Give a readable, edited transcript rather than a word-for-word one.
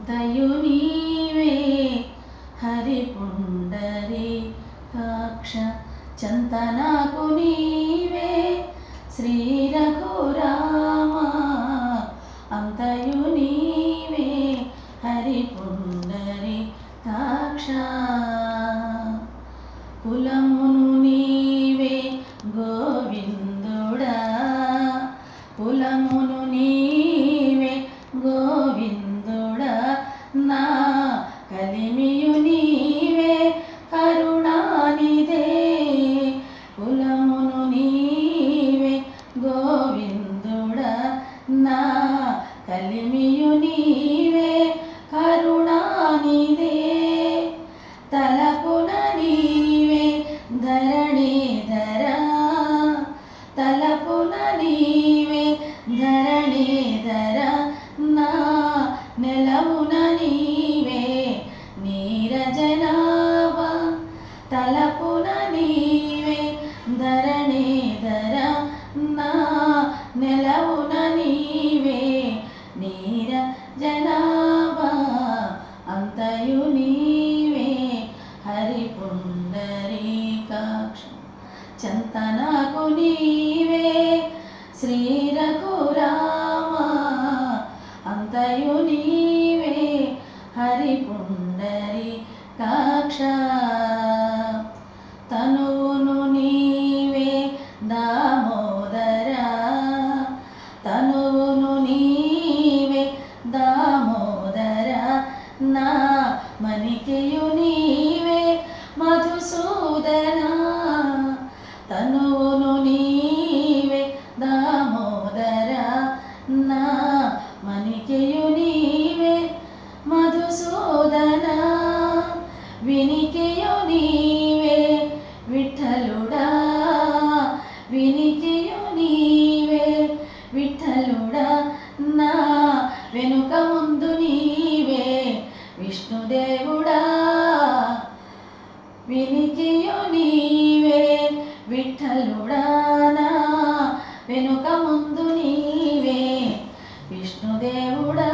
అంతయు నీవే హరి పుండరీకాక్ష చెంత నాకు నీవే శ్రీ రఘురామ అంతయు నీవే హరి పుండరీకాక్ష కులమును నీవే గోవిందుడా కులమును నీవే గోవిందుడా నా కలిమియు నీవే కరుణానిదే కులమును నీవే గోవిందుడా నా కలిమియు నీవే కరుణానిదే తలపున నీవే ధరణీధర తలపున నీవే ధరణీధర నా నెలవున నీవే నీరజనాభ తలపున నీవే ధరణీధర నా నెలవున నీవే నీరజనాభ అంతయు నీవే హరి పుండరీకాక్ష చెంత నాకు నీవే శ్రీ రఘురామ అంతయు నీవే హరి పుండరీకాక్ష తనువును నీవే దామోదర తనువును నీవే దామోదర నా మణికెయు నీవే మధుసూదన తనువును నీవే దామోదర నా మణికెయు నీవే మధుసూదన వినికెయు నీవే విఠలుడా వినికెయు నీవే విఠలుడా నా వెనుక ముందు నీవే విష్ణుదేవుడా వినికియు నీవే విఠలుడా నా వెనుక ముందు నీవే విష్ణుదేవుడా